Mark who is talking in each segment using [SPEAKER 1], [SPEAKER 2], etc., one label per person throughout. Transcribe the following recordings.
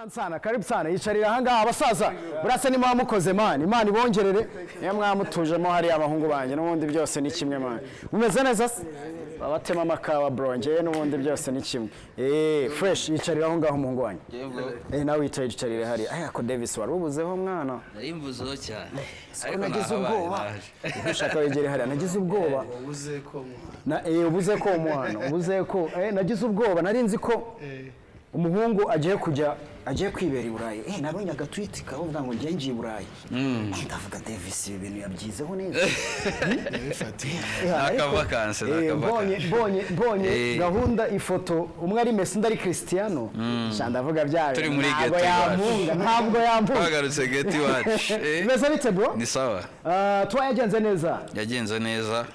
[SPEAKER 1] Sana karibu sana yicarira hanga abasaza burase ni mwamukoze man imana ibongerere niyo mwamutujemo hari abahungu banje n'ubundi byose ni kimwe man umeze neza babatema makawa bronje n'ubundi byose ni kimwe fresh yicarira aho ngaho umuhungu wanyu nawe yicarira hari ko Davis warubuzeho mwana
[SPEAKER 2] narimvuzeho cyane
[SPEAKER 1] ariko nagize ubwoba ushaka wegere hari nagize ubwoba
[SPEAKER 2] ubuze ko
[SPEAKER 1] ubuze ko mwana ubuze ko nagize ubwoba narinzi ko umuhungu agiye kwibera i Burayi nabonye agatwiti kavuga ngo ngiye ngiye i Burayi ndavuga Davis ibintu yabyizeho neza
[SPEAKER 2] nakavakanse
[SPEAKER 1] bonye gahunda ifoto umwe ari Messi ndari Cristiano ndavuga byawe
[SPEAKER 2] turi muri
[SPEAKER 1] ntabwo yampunga
[SPEAKER 2] bagarutse geti wacu
[SPEAKER 1] meze bite bro
[SPEAKER 2] ni sawa
[SPEAKER 1] yagenze neza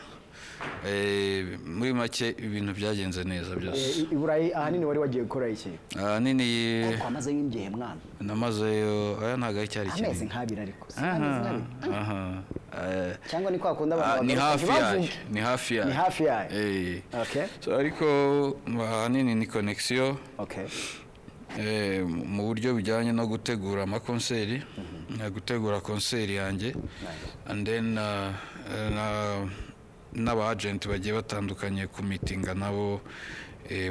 [SPEAKER 2] muri make ibintu byagenze neza byose
[SPEAKER 1] i Burayi ahanini wari wagiye gukora iki
[SPEAKER 2] ahanini
[SPEAKER 1] kwamaze y'imgihe mwana
[SPEAKER 2] namazeyo aya ntago ari cyari kinini
[SPEAKER 1] amezi nk'abiri ariko cyangwa ni kwa kunda abantu
[SPEAKER 2] ni hafi yayo
[SPEAKER 1] okay
[SPEAKER 2] so ariko ahanini ni connection
[SPEAKER 1] okay
[SPEAKER 2] mu buryo bijyanye no gutegura amakonseri gutegura konseri yanjye and then n'aba agent bagiye batandukanye ku meetinga nabo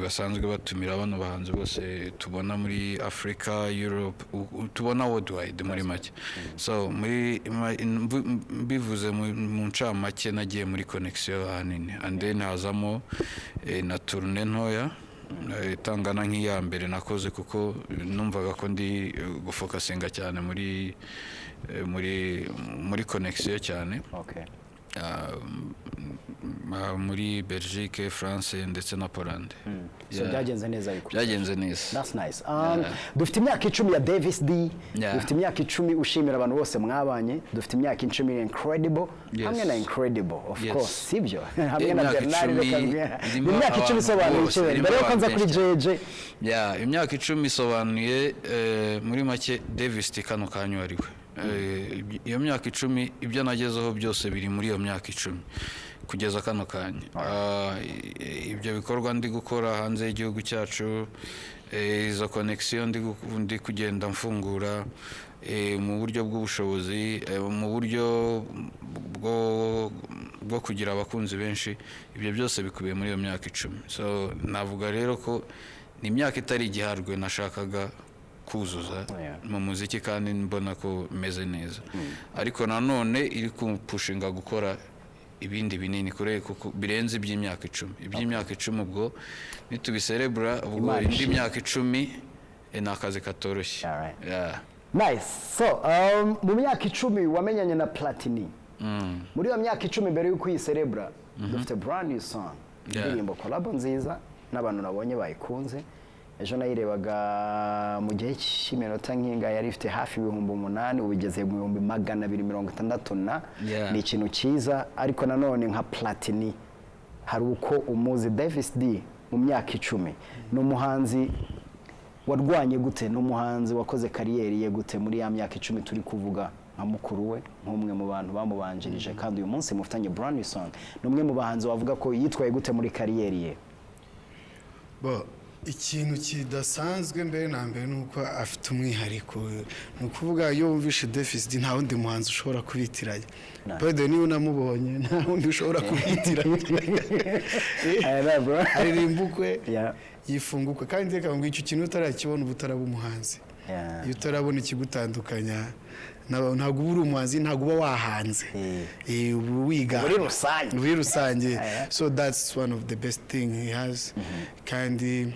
[SPEAKER 2] basanzwe batumira bano bahanzi bose tubona muri Africa, Europe, tubona worldwide muri make. So muri bivuze mu ncamake nagiye muri connection ahanini and then hazamo na tournée ntoya tangana nk'iya mbere nakoze kuko numvaga ko ndi gufokasinga cyane muri connection cyane.
[SPEAKER 1] Okay.
[SPEAKER 2] Muri Belgique, France ndetse na Poland.
[SPEAKER 1] So byagenze neza ariko.
[SPEAKER 2] Byagenze neza.
[SPEAKER 1] That's nice. Dufite imyaka 10 ya Davis D. Dufite imyaka 10 ushimira abantu bose mwabanye. Dufite imyaka 10 incredible. Hamwe na incredible of course. Sibyo. Hamwe na Bernard rekabwe. Imyaka 10 isobanuye cyane. Mbere yo kwanza kuri Jeje.
[SPEAKER 2] Imyaka 10 isobanuye muri make Davis D kano kanyu ariwe. Iyo myaka 10 ibyo nagezeho byose biri muri iyo myaka 10 kugeza kano kanya. Ibyo bikorwa ndi gukora hanze y'igihugu cyacu, izo connection ndi kugenda mfungura mu buryo bw'ubushobozi, mu buryo bwo kugira abakunzi benshi, ibyo byose bikubiye muri iyo myaka 10. So navuga rero ko ni imyaka itari igiharwe nashakaga kuzuza mu muziki kandi mbona ko meze neza. Ariko nanone iri kumpushinga gukora ibindi binini kure kuko birenze iby'imyaka 10. Iby'imyaka 10 ubwo nitubiserebra ubwo indi myaka 10 nakazi katoroshye.
[SPEAKER 1] Nice. So mu myaka 10 wamenyanye na Platini. Muri iyo myaka 10 mbere yuko yiserebra dufite brand new song. Indirimbo collabo nziza n'abantu nabonye bayikunze. Ejo nayirebaga mu gihe cy'iminota nk'inga yari ifite hafi 8,000 ubigeze mu 260 ni ikintu cyiza. Ariko nanone nka Platini hari uko umuzi Davis D mu myaka 10 n'umuhanzi warwanye gute, n'umuhanzi wakoze kariyeri ye gute muri ya myaka 10 turi kuvuga nka mukuru we nk'umwe mu bantu bamubanjirije kandi uyu munsi mufitanye brand new song n'umwe mu bahanzi wavuga ko yitwaye gute muri kariyeri ye.
[SPEAKER 3] Ikintu kidasanzwe mbere na mbere nuko afite umwihariko, nukuvuga iyo wumvishe Davis D nta wundi muhanzi ushobora kubitiranya. Bado niyo namubonye nta wundi ushobora kubitiranya. Aririmbuke yifunguka kandi reka ngo icyo kintu utarakibona ubutaraba umuhanzi. Iyo utarabona ikigutandukanya ntabwo uri umuhanzi, ntabwo uba wahanze. Wiga muri rusange. So that's one of the best thing he has. Kandi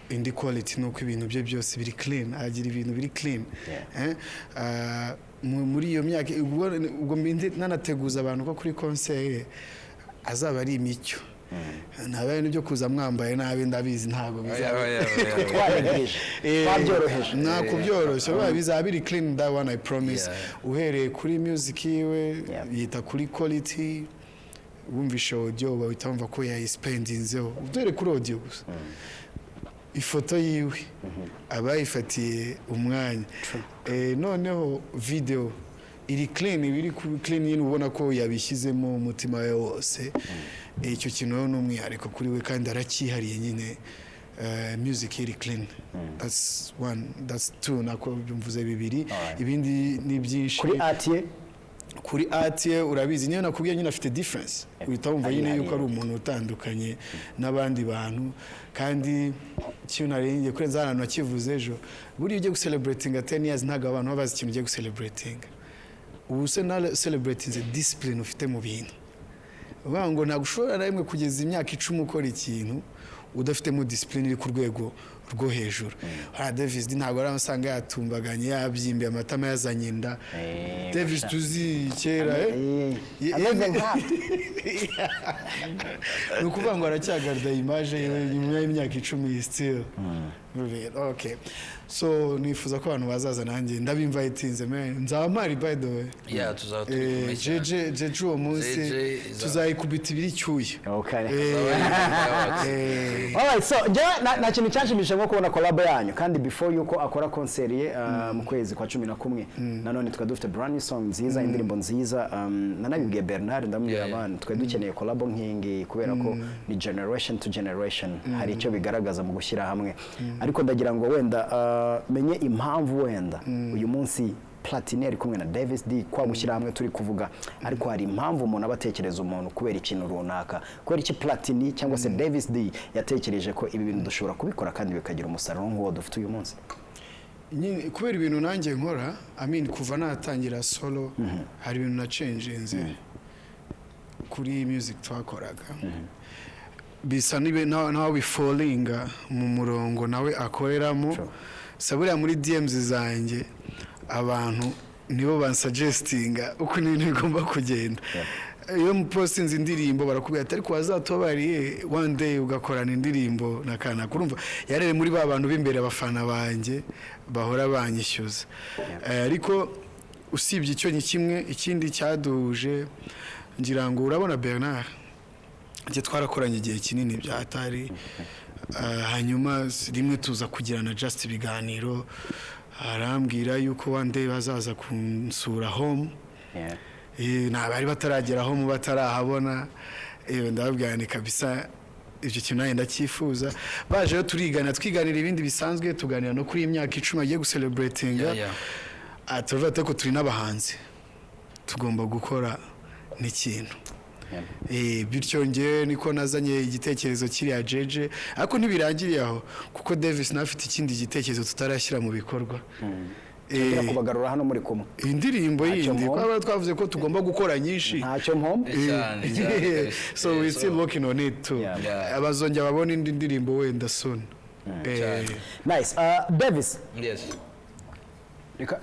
[SPEAKER 3] in the quality nuko ibintu bye byose biri clean, agira ibintu biri clean. Muri iyo myaka ubwo nanateguza abantu ko kuri concert azaba ari imicyo. Ntabaye n'ibyo kuza mwambaye nabi ndabizi ntago
[SPEAKER 1] twabyoroheje
[SPEAKER 3] nako byoroshye bizaba biri clean, that one I promise. Uhereye kuri music yiwe yita kuri quality, wumvisha audio bawitamva ko yayispendinzeho udere kuri audio gusa. Ifoto yiwe abayifatiye umwanya, noneho video iri clean ibiri ku clean nyine ubona ko yabishyizemo umutima we wose icyo kintu rero ni umwihariko kuri we kandi aracyihariye nyine music iri clean that's one that's two nako byumvuze bibiri ibindi ni byinshi kuri art ye urabizi niyo nakubwiye nyine afite difference uhita wumva nyine yuko ari umuntu utandukanye n'abandi bantu kandi ikintu narengeye kurenza ahantu nakivuze ejo buriya ugiye gucelebratinga 10 years ntabwo abantu babazi ikintu ugiye gucelebratinga ubu se na celebrating discipline ufite mu bintu uvuga ngo ntabwo ushobora rimwe kugeza imyaka 10 ukora ikintu udafitemo discipline iri ku rwego rwo hejuru Davis ntabwo aramusanga yatumbaganye yabyimbiye amatama yazanye inda Davis tuzi kera ni ukuvuga ngo aracyagarda image nyuma y'imyaka 10 still okay so nifuza ko abantu bazaza nanjye ndabinvitinze nzaba mpari by the way Jeje uwo munsi tuzayikubita ibiri cyuye
[SPEAKER 1] alright so na kintu cyashimishije nko kubona collabo yanyu kandi before yuko akora concert ye mu kwezi kwa 11 nanone tukaba dufite brand new song nziza indirimbo nziza nanabibwiye Bernard ndamubwira abantu twe dukeneye collabo nkingi kubera ko ni generation to generation hari icyo bigaragaza mu gushyira hamwe ariko ndagira ngo wenda menye impamvu wenda uyu munsi Platini ari kumwe na Davis D kwa gushyira hamwe turi kuvuga ariko hari impamvu umuntu abatekereza umuntu kubera ikintu runaka kubera iki Platini cyangwa se Davis D yatekereje ko ibi bintu dushobora kubikora kandi bikagira umusaruro nk'uwo dufite uyu munsi
[SPEAKER 3] kubera ibintu nanjye nkora kuva natangira solo hari ibintu na change kuri music twakoraga bisa nibe nawe bifolinga mu murongo nawe akoreramo saburiya muri DMs zanjye abantu nibo bansuggestinga uko ibintu bigomba kugenda iyo mupostinze indirimbo barakubwira ati ariko wazatobariye one day ugakorana indirimbo nakana kurumva yarere muri ba bantu b'imbere abafana banjye bahora banyishyuza ariko usibye icyo ni kimwe ikindi cyaduje ngira ngo urabona Bernard njye twarakoranye igihe kinini byatari hanyuma rimwe tuza kugirana just ibiganiro arambwira yuko one day bazaza kunsura home nabari bataragera home batarahabona ndababwira ni kabisa icyo kintu nayo ndacyifuza baje twiganira ibindi bisanzwe tuganira no kuri imyaka 10 agiye gucelebratinga tuvuga ko turi n'abahanzi tugomba gukora n'ikintu bityo ngewe niko nazanye igitekerezo kiriya Jeje ariko ntibirangiriye aho kuko Davis nafite ikindi gitekerezo tutarashyira mu bikorwa
[SPEAKER 1] kubagarura hano muri kumwe
[SPEAKER 3] indirimbo yindi kwaba twavuze ko tugomba gukora nyinshi
[SPEAKER 1] ntacyo mpombe
[SPEAKER 3] so we still working on it too abazongera babona indi ndirimbo wenda soon
[SPEAKER 1] nice Davis
[SPEAKER 2] yes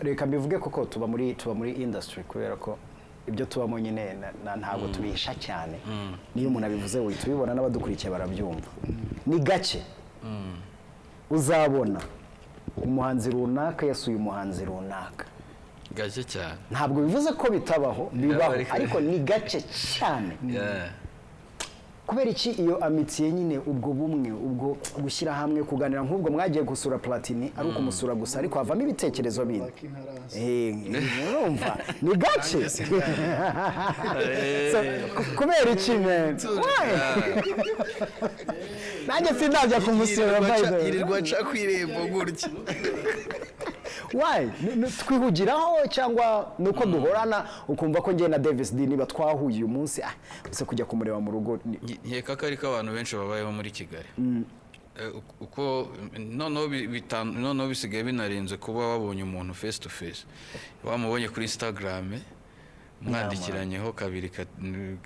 [SPEAKER 1] reka bivuge koko tuba muri industry kubera ko ibyo tubamo nyine ntabwo tubisha cyane niyo umuntu abivuze we tubibona n'abadukurikiye barabyumva ni gake uzabona umuhanzi runaka yasuye umuhanzi runaka
[SPEAKER 2] gake cyane
[SPEAKER 1] ntabwo bivuze ko bitabaho bibaho ariko ni gake cyane kubera iki iyo amitiye nyine ubwo bumwe ubwo gushyira hamwe kuganira nk'ubwo mwagiye gusura Platini ari ukumusura gusa ariko havamo ibitekerezo bindi urumva ni gake kubera iki nanjye sindajya kumusura
[SPEAKER 3] yirirwa aca ku irembo gutya
[SPEAKER 1] why twihugiraho cyangwa nuko duhorana ukumva ko ngiye na Davis D niba twahuye uyu munsi use kujya kumureba mu rugo
[SPEAKER 2] nkeka ko ariko abantu benshi babayeho muri Kigali uko noneho bisigaye binarenze kuba wabonye umuntu face to face wamubonye kuri Instagram mwandikiranyeho kabiri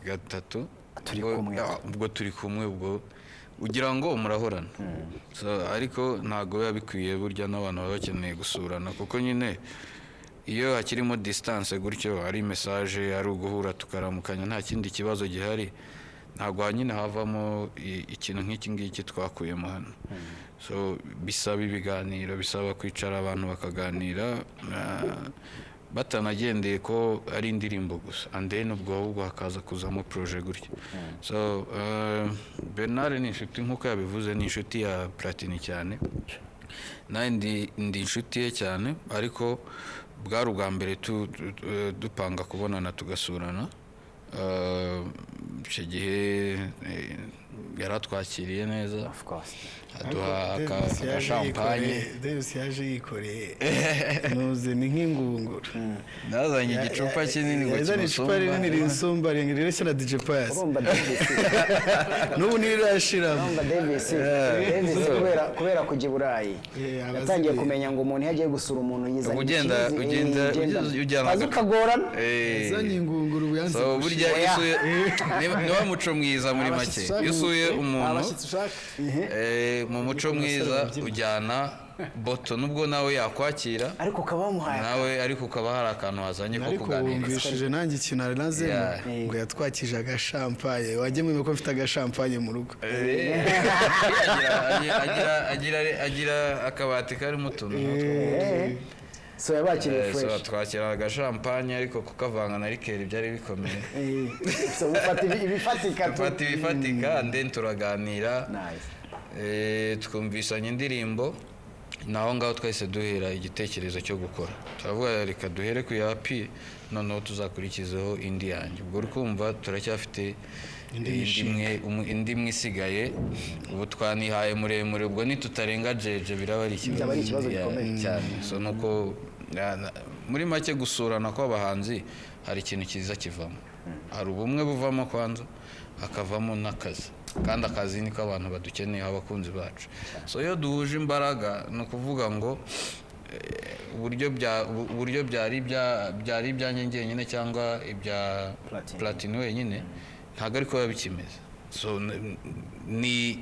[SPEAKER 2] gatatu ubwo turi kumwe ubwo ugira ngo murahorana ariko ntago biba bikwiye burya n'abantu baba bakeneye gusurana kuko nyine iyo hakirimo distance gutyo ari message ari uguhura tukaramukanya nta kindi kibazo gihari ntago nyine havamo ikintu nk'iki ngiki twakuyemo hano bisaba ibiganiro bisaba kwicara abantu bakaganira batanagendeye ko ari indirimbo gusa and then ubwo hakaza kuzamo projet gutyo Bernard ni inshuti nk'uko yabivuze ni inshuti ya Platini cyane nawe ndi inshuti ye cyane ariko bwari ubwa mbere dupanga kubonana tugasurana. Icyo gihe yaratwakiriye neza, aduha agashampanye.
[SPEAKER 3] Davis yaje yikoreye nuze ni nk'ingunguru,
[SPEAKER 2] nazanye igicupa kinini ngo
[SPEAKER 3] yazanye icupa rinini rinsumba rireshya na DJ Pius n'ubu ntirashiramo.
[SPEAKER 1] Davis kubera kujya i Burayi yatangiye kumenya ngo umuntu yagiye gusura umuntu yizanye
[SPEAKER 2] ujyana
[SPEAKER 1] ukagorana,
[SPEAKER 3] yazanye ingunguru yanze.
[SPEAKER 2] So burya niba muco mwiza muri make, iyo usuye umuntu mu muco mwiza ujyana boto, nubwo nawe yakwakira
[SPEAKER 1] ariko ukabamuhaye
[SPEAKER 2] nawe, ariko ukaba hari akantu wazanye ko kuganira.
[SPEAKER 3] Wumvishije nanjye ikintu ari nazemo ngo yatwakije agashampanye. wajye mwime ko mfite agashampanye mu rugo.
[SPEAKER 2] agira akabati karimo utuntu.
[SPEAKER 1] So yabakiriye fresh.
[SPEAKER 2] So twakira agashampanye ariko kukavanga na rikeri byari bikomeye.
[SPEAKER 1] So ufata ibifatika
[SPEAKER 2] then turaganira. Twumvisanya indirimbo, naho ngaho twese duhera igitekerezo cyo gukora. Turavuga reka duhere ku ya P, noneho tuzakurikizaho indi yanjye. Ubwo urikumva turacyafite indi imwe isigaye. Ubu twanihaye muremure, ubwo nitutarenga Jeje biraba ari
[SPEAKER 1] ikibazo gikomeye
[SPEAKER 2] cyane. So nuko muri make gusurana kw'abahanzi hari ikintu cyiza kivamo. Hari ubumwe buvamo kwanza, hakavamo n'akazi, kandi akazi niko abantu badukeneye, abakunzi bacu. So iyo duhuje imbaraga ni ukuvuga ngo uburyo byari ibyanjye njyenyine cyangwa ibya Platini wenyine ntabwo ariko biba bikimeze. So ni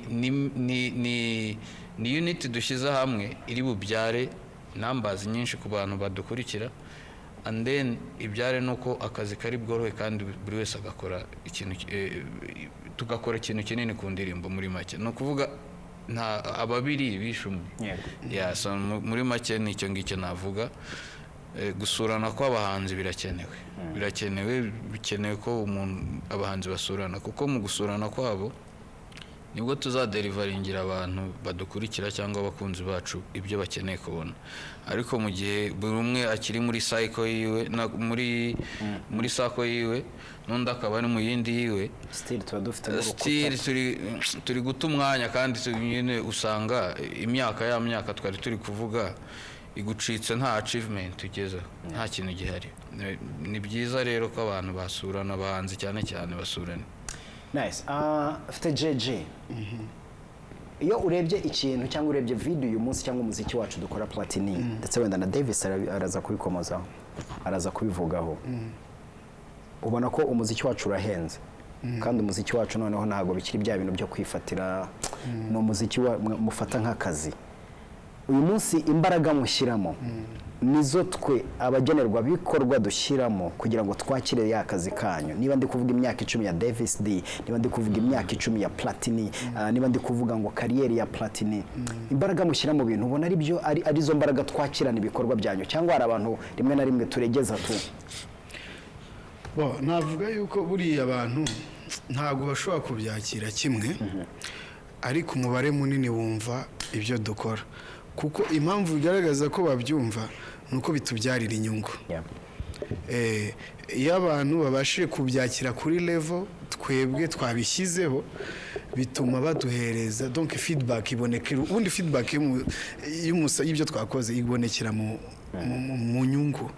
[SPEAKER 2] unit dushyize hamwe iri bubyare numbers nyinshi ku bantu badukurikira, and then ibyare nuko akazi kari bworohe kandi buri wese agakora ikintu, tugakora ikintu kinini ku ndirimbo. Muri make no kuvuga nta ababiri bishumwe. So muri make nicyo ngicyo navuga. Gusurana kw'abahanzi bikenewe ko abahanzi basurana, kuko mu gusurana kwabo nibwo tuzaderivaringira abantu badukurikira cyangwa abakunzi bacu ibyo bakeneye kubona. Ariko mu gihe buri umwe akiri muri cycle yiwe, muri sako yiwe, n'undi akaba ari mu yindi yiwe,
[SPEAKER 1] still
[SPEAKER 2] turi guta umwanya, kandi nyine usanga imyaka twari turi kuvuga igucitse, nta achievement tugezeho, nta kintu gihari. Ni byiza rero ko abantu basurana, abahanzi cyane cyane basurana.
[SPEAKER 1] Nice. Afite Jeje. Iyo urebye ikintu cyangwa urebye video uyu munsi cyangwa umuziki wacu dukora Platini, ndetse wenda na Davis araza kubikomozaho, araza kubivugaho, ubona ko umuziki wacu urahenze, kandi umuziki wacu noneho ntago bikiri bya bintu byo kwifatira, no muziki mufata nk'akazi. Uyu munsi imbaraga mushyiramo nizo twe abagenerwa bikorwa dushyiramo kugira ngo twakire ya kazi kanyu. Niba ndi kuvuga imyaka 10 ya Davis D, niba ndi kuvuga imyaka 10 ya Platini, niba ndi kuvuga ngo kariyeri ya Platini, imbaraga mushyira mu bintu ubona ari byo ari zo mbaraga twakirana ibikorwa byanyu, cyangwa hari abantu rimwe na rimwe turegeza tu.
[SPEAKER 3] Navuga yuko buriya abantu ntago bashobora kubyakira kimwe, ariko umubare munini wumva ibyo dukora, kuko impamvu bigaragaza ko babyumva nuko bitubyarira inyungu. Iyo abantu babashije kubyakira kuri level twebwe twabishyizeho, bituma baduhereza donc feedback ibonekera. Ubundi feedback y'ibyo twakoze ibonekera mu nyungu.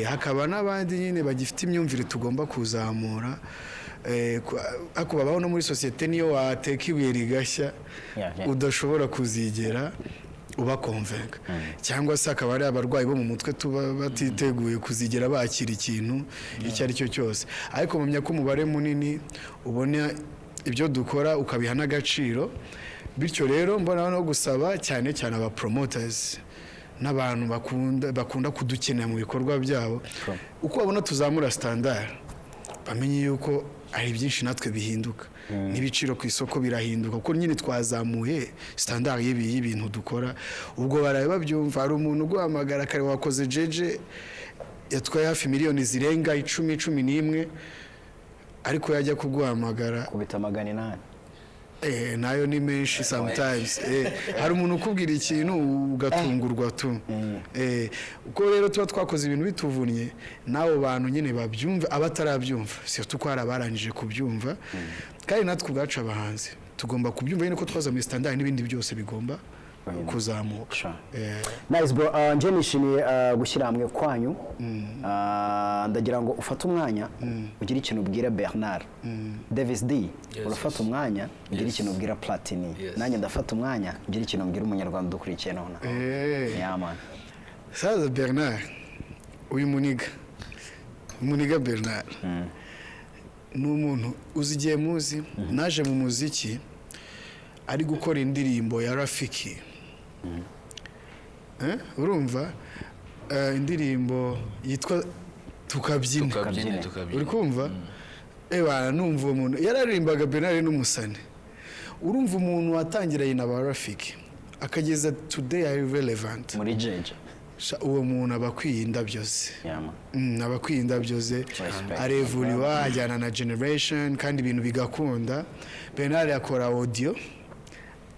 [SPEAKER 3] Hakaba n'abandi nyine bagifite imyumvire tugomba kuzamura, ako babaho no muri societe. Niyo wateka ibuye rigashya udashobora kuzigera uba convaincre, cyangwa se akaba ari abarwayi bo mu mutwe tuba batiteguye kuzigera bakira ikintu icyo ari cyo cyose. Ariko mumenya ko umubare munini ubona ibyo dukora ukabiha n'agaciro. Bityo rero mbona no gusaba cyane aba promoters n'abantu bakunda kudukenera mu bikorwa byabo, uko babona tuzamura standard, bamenye yuko ari byinshi natwe bihinduka, n'ibiciro ku isoko birahinduka, kuko nyine twazamuye standard y'ibintu dukora. Ubwo baraye babyumva. Hari umuntu uguhamagara kare wakoze Jeje yatwaye hafi miliyoni zirenga 10-11, ariko yajya kuguhamagara
[SPEAKER 1] kubita 800
[SPEAKER 3] nayo ni menshi sometimes hari umuntu ukubwira ikintu ugatungurwa tu uko rero tuba twakoze ibintu bituvunnye n'abo bantu nyine babyumva abatarabyumva surtout ko hari abarangije kubyumva kandi natwe ubwacu abahanzi tugomba kubyumva nyine ko twaza muri standard n'ibindi byose bigomba kuzamuka.
[SPEAKER 1] Nice bro, nje nishimiye gushyira hamwe kwanyu. Ndagira ngo ufate umwanya ugira ikintu ubwira Bernard Davis D, urafata umwanya ugira ikintu ubwira Platini, nanjye ndafata umwanya ugira ikintu ubwira umunyarwanda dukurikiye none. Yeah man.
[SPEAKER 3] Saza Bernard, uyu muniga Bernard ni umuntu uzigiye muzi naje mu muziki ari gukora indirimbo ya Rafiki. Urumva indirimbo yitwa tukabyina uri kumva numva umuntu yararirimbaga Bernard n'umusane. Urumva umuntu watangiranye na Rafiki akageza today are relevant
[SPEAKER 1] muri Jeje.
[SPEAKER 3] Uwo muntu abakwiye indabyo ze abakwiye indabyo ze arevuriwa ajyana na generation kandi ibintu bigakunda. Bernard akora audio,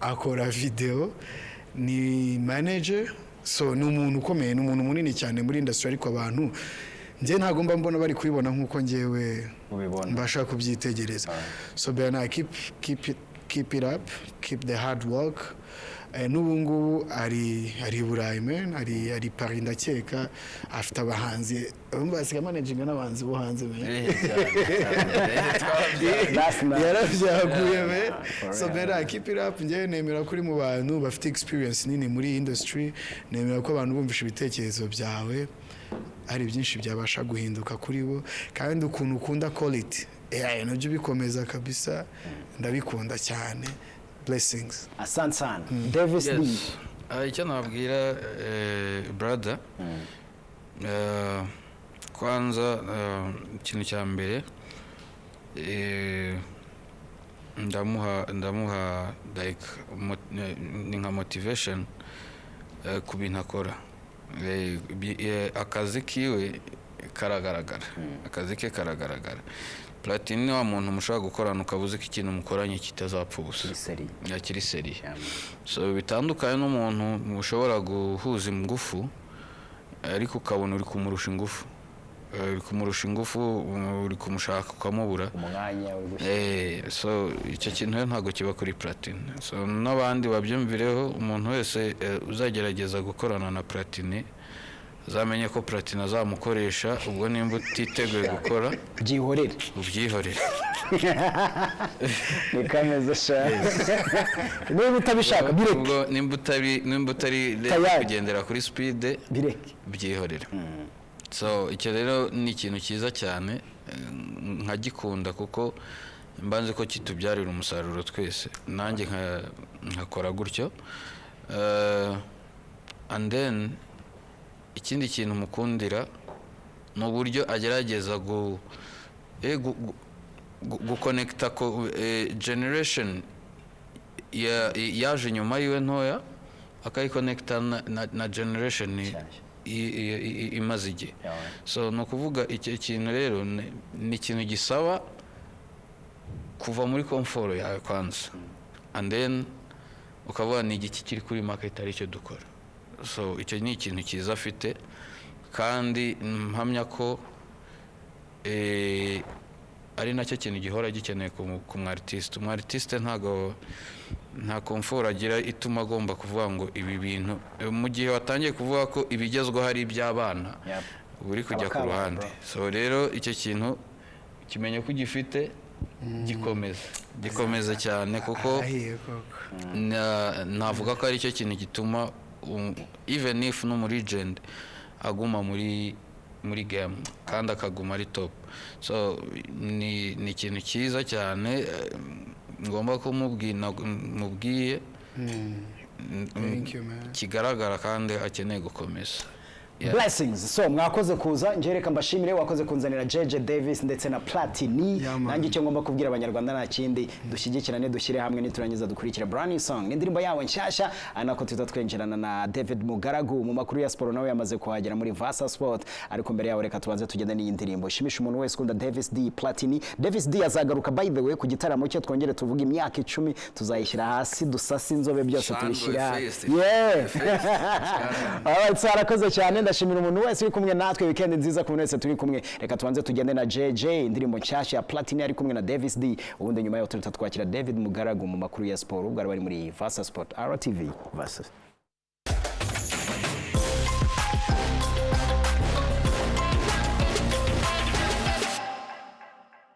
[SPEAKER 3] akora video, ni manager, so ni umuntu ukomeye, ni umuntu munini cyane muri industry ariko abantu nje ntago mbona bari kubibona nkuko ngewe mbasha kubyitegereza. So Bernard, keep it up, keep the hard work. N'ubu ngubu ari Burayi man, ari Paris ndakeka afite abahanzi basiga managing n'abanzi bo hanze yarabyaguye me. So Bernard, keep it up. Ngewe nemera kuri mu bantu bafite experience nini muri industry, nemera ko abantu bumvisha ibitekerezo byawe hari byinshi byabasha guhinduka kuri bo kandi ukuntu ukunda quality nabyo bikomeza kabisa, ndabikunda cyane. Blessings.
[SPEAKER 1] Asante sana. Davis D.
[SPEAKER 2] Icyo nabwira brother, kwanza ikintu cya mbere ndamuha like nka motivation ku bintu akora. Akazi kiwe karagaragara, akazi ke karagaragara. Platini ni wa muntu mushobora gukorana ukabuze ko ikintu mukoranye kitazapfa ubusa, kiri seri. So bitandukanye n'umuntu mushobora guhuza ingufu ariko ukabona uri kumurusha ingufu, uri kumushaka ukamubura
[SPEAKER 1] umwanya.
[SPEAKER 2] So icyo kintu ntabwo kiba kuri Platini. So n'abandi babyumvireho, umuntu wese uzagerageza gukorana na Platini zamenye ko Platini azamukoresha, ubwo nimba utiteguye gukora ubyihorere.
[SPEAKER 1] Ni kameze sha. Niba utabishaka bireke.
[SPEAKER 2] Ubwo nimba utari kugendera kuri speed
[SPEAKER 1] bireke,
[SPEAKER 2] byihorere. So icyo rero ni ikintu cyiza cyane nkagikunda kuko mbanze ko kitubyarira umusaruro twese, nanjye nkakora gutyo. And then ikindi kintu mukundira ni uburyo agerageza guconnecta generation yaje nyuma yiwe ntoya akayiconnecta na generation imaze igihe. So ni ukuvuga icyo kintu rero ni ikintu gisaba kuva muri comfort yawe kwanza, and then ukavuga ni igiki kiri kuri market ari cyo dukora. So icyo ni ikintu cyiza afite kandi mpamya ko ari nacyo kintu gihora gikeneye ku mwartiste. Umwartiste nta comfort agira ituma agomba kuvuga ngo ibi bintu mu gihe watangiye kuvuga ko ibigezweho hari iby'abana uri kujya ku ruhande. So rero icyo kintu kimenye ko gifite gikomeza cyane kuko navuga ko ari cyo kintu gituma even if no muri legend aguma muri game kandi akaguma ari top. So ni ikintu cyiza cyane ngomba ko mubwiye kigaragara kandi akeneye gukomeza.
[SPEAKER 1] Blessings. So mwakoze kuza njereka mbashimire wakoze kunzanira Jeje Davis ndetse na Platini. Nanjye icyo ngomba kubwira abanyarwanda nta kindi dushyigikirane dushyire hamwe niturangiza dukurikira brand new song indirimbo yawe nshyashya anako tutatwenjerana na David Mugaragu mu makuru ya sport nawe yamaze kuhagera muri Vasa Sport ariko mbere yawe reka tubanze tugende n'iyi ndirimbo shimisha umuntu wese ukunda Davis D Platini. Davis D azagaruka by the way ku gitaramo cyo twongere tuvuga imyaka 10 tuzayishyira hasi dusasa inzobe byose tubishyira. Alright, so arakoze cyane ndashimira umuntu wese uri kumwe natwe weekend nziza ku wese turi kumwe reka tubanze tugende na Jeje indirimbo nshyashya ya Platini ari kumwe na Davis D ubundi nyuma yo twakira David Mugaragu mu makuru ya sport ubwo bari muri Vasa Sport RwandaTV Vasa.